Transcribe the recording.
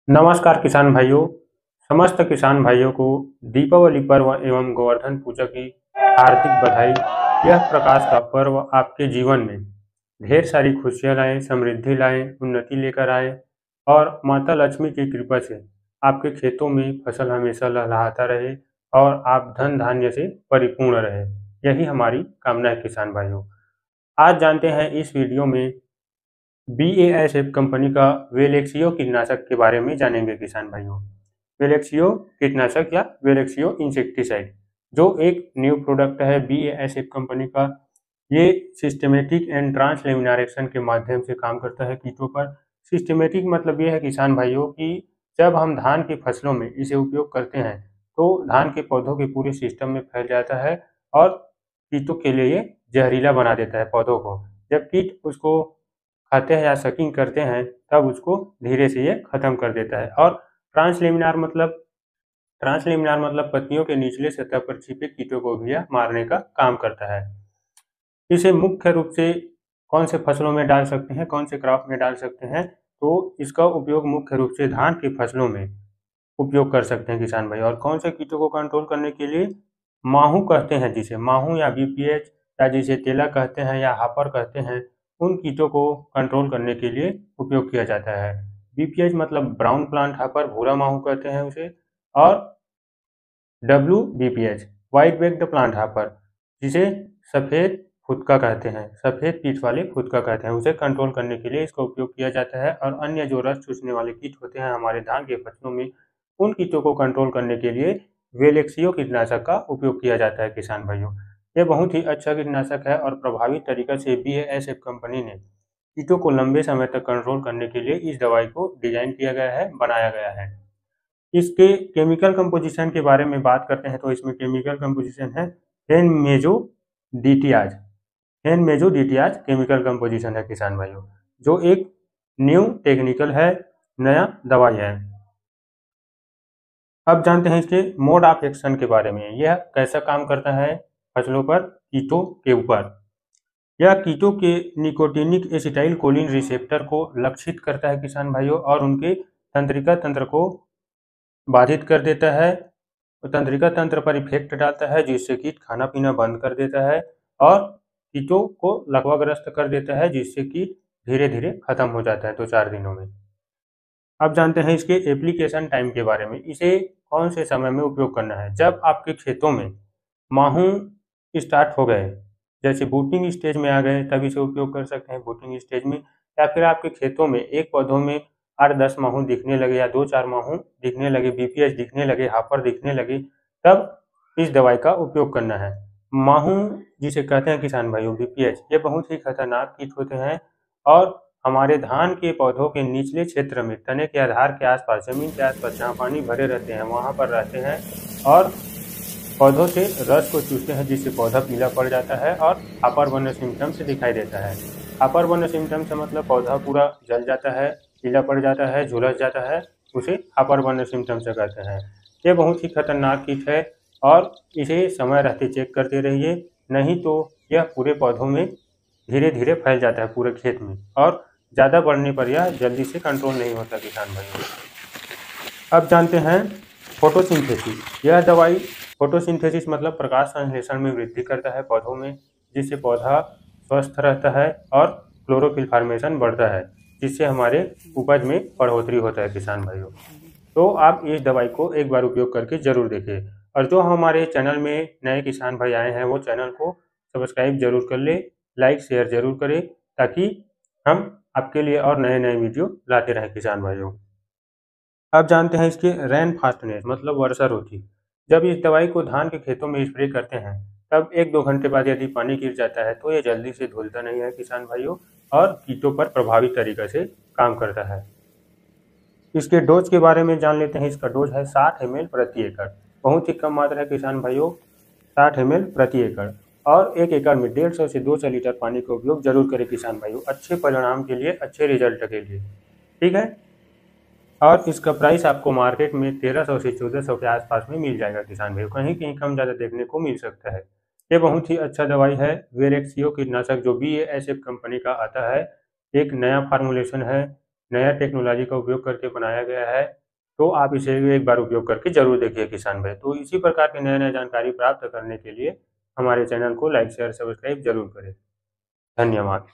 नमस्कार किसान भाइयों। समस्त किसान भाइयों को दीपावली पर्व एवं गोवर्धन पूजा की हार्दिक बधाई। यह प्रकाश का पर्व आपके जीवन में ढेर सारी खुशियां लाए, समृद्धि लाए, उन्नति लेकर आए और माता लक्ष्मी की कृपा से आपके खेतों में फसल हमेशा लहलहाता रहे और आप धन धान्य से परिपूर्ण रहे। यही हमारी कामना है किसान भाइयों। आज जानते हैं इस वीडियो में BASF कंपनी का वेलेक्सियो कीटनाशक के बारे में जानेंगे किसान भाइयों। वेलेक्सियो कीटनाशक या वेलेक्सियो इंसेक्टिसाइड जो एक न्यू प्रोडक्ट है BASF कंपनी का। ये सिस्टमेटिक एंड ट्रांसलेमिनार एक्शन के माध्यम से काम करता है कीटों पर। सिस्टमेटिक मतलब ये है किसान भाइयों कि जब हम धान की फसलों में इसे उपयोग करते हैं तो धान के पौधों के पूरे सिस्टम में फैल जाता है और कीटों के लिए ये जहरीला बना देता है पौधों को। जब कीट उसको खाते हैं या सकिंग करते हैं तब उसको धीरे से ये खत्म कर देता है। और ट्रांसलेमिनार मतलब पत्तियों के निचले सतह पर छिपे कीटों को भी यह मारने का काम करता है। इसे मुख्य रूप से कौन से फसलों में डाल सकते हैं, कौन से क्रॉप में डाल सकते हैं, तो इसका उपयोग मुख्य रूप से धान की फसलों में उपयोग कर सकते हैं किसान भाई। और कौन से कीटों को कंट्रोल करने के लिए माहू कहते हैं, जिसे माहू या BPH या जिसे तेला कहते हैं या हापर कहते हैं, उन कीटों को कंट्रोल करने के लिए उपयोग किया जाता है। BPH मतलब ब्राउन प्लांट हापर, भूरा माहू कहते हैं उसे। और WBPH white baked plant hopper, जिसे सफ़ेद फुदका कहते हैं, सफ़ेद पीठ वाले फुदका कहते हैं, उसे कंट्रोल करने के लिए इसका उपयोग किया जाता है। और अन्य जो रस चूसने वाले कीट होते हैं हमारे धान के फसलों में, उन कीटों को कंट्रोल करने के लिए वेलेक्सियो कीटनाशक का उपयोग किया जाता है किसान भाइयों। ये बहुत ही अच्छा कीटनाशक है और प्रभावी तरीके से BASF कंपनी ने कीटों को लंबे समय तक कंट्रोल करने के लिए इस दवाई को डिजाइन किया गया है, बनाया गया है। इसके केमिकल कंपोजिशन के बारे में बात करते हैं तो इसमें केमिकल कंपोजिशन है हेनमेजोडिटियाज। हेनमेजोडिटियाज केमिकल कंपोजिशन है किसान भाइयों, जो एक न्यू टेक्निकल है, नया दवाई है। अब जानते हैं इसके मोड ऑफ एक्शन के बारे में। यह कैसा काम करता है फसलों पर, कीटों के ऊपर। यह कीटों के निकोटिनिक एसिटाइल कोलिन रिसेप्टर को लक्षित करता है किसान भाइयों और उनके तंत्रिका तंत्र को बाधित कर देता है। तंत्रिका तंत्र पर इफेक्ट डालता है जिससे कीट खाना पीना बंद कर देता है और कीटों को लकवाग्रस्त कर देता है, जिससे कीट धीरे धीरे खत्म हो जाता है 2-4 दिनों में। अब जानते हैं इसके एप्लीकेशन टाइम के बारे में। इसे कौन से समय में उपयोग करना है? जब आपके खेतों में माहू स्टार्ट हो गए, जैसे बूटिंग स्टेज में आ गए, तब इसे उपयोग कर सकते हैं बूटिंग स्टेज में। या फिर आपके खेतों में एक पौधों में 8-10 माहू दिखने लगे या 2-4 माहू दिखने लगे, BPH दिखने लगे, हापर दिखने लगे, तब इस दवाई का उपयोग करना है। माहू जिसे कहते हैं किसान भाइयों BPH, ये बहुत ही खतरनाक कीट होते हैं और हमारे धान के पौधों के निचले क्षेत्र में तने के आधार के आसपास, जमीन के आसपास जहाँ पानी भरे रहते हैं वहाँ पर रहते हैं और पौधों से रस को चूसते हैं, जिससे पौधा पीला पड़ जाता है और हापर बर्न सिम्टम से दिखाई देता है। हापर बर्न सिम्टम से मतलब पौधा पूरा जल जाता है, पीला पड़ जाता है, झुलस जाता है, उसे हापर बर्न सिम्टम से कहते हैं। ये बहुत ही खतरनाक कीट है और इसे समय रहते चेक करते रहिए, नहीं तो यह पूरे पौधों में धीरे धीरे फैल जाता है पूरे खेत में और ज़्यादा बढ़ने पर यह जल्दी से कंट्रोल नहीं होता किसान भाइयों। अब जानते हैं फोटोसिंथेसिस। यह दवाई फोटोसिंथेसिस मतलब प्रकाश संश्लेषण में वृद्धि करता है पौधों में, जिससे पौधा स्वस्थ रहता है और क्लोरोफिल फॉर्मेशन बढ़ता है, जिससे हमारे उपज में बढ़ोतरी होता है किसान भाइयों। तो आप इस दवाई को एक बार उपयोग करके ज़रूर देखिए। और जो हमारे चैनल में नए किसान भाई आए हैं वो चैनल को सब्सक्राइब जरूर कर ले, लाइक शेयर जरूर करें, ताकि हम आपके लिए और नए नए वीडियो लाते रहें किसान भाइयों। अब जानते हैं इसके रेन फास्टनेस मतलब वर्षा रोधी। जब इस दवाई को धान के खेतों में स्प्रे करते हैं तब 1-2 घंटे बाद यदि पानी गिर जाता है तो ये जल्दी से धुलता नहीं है किसान भाइयों और कीटों पर प्रभावी तरीके से काम करता है। इसके डोज के बारे में जान लेते हैं। इसका डोज है 60 ml प्रति एकड़। बहुत ही कम मात्रा है किसान भाइयों, 60 ml प्रति एकड़। और 1 एकड़ में 150 से 200 लीटर पानी का उपयोग जरूर करें किसान भाइयों, अच्छे परिणाम के लिए, अच्छे रिजल्ट के लिए। ठीक है। और इसका प्राइस आपको मार्केट में 1300 से 1400 के आसपास में मिल जाएगा किसान भाइयों, कहीं कहीं कम ज़्यादा देखने को मिल सकता है। ये बहुत ही अच्छा दवाई है वेलेक्सियो कीटनाशक, जो BASF कंपनी का आता है। एक नया फार्मूलेशन है, नया टेक्नोलॉजी का उपयोग करके बनाया गया है, तो आप इसे एक बार उपयोग करके ज़रूर देखिए किसान भाई। तो इसी प्रकार की नए-नए जानकारी प्राप्त करने के लिए हमारे चैनल को लाइक, शेयर, सब्सक्राइब ज़रूर करें। धन्यवाद।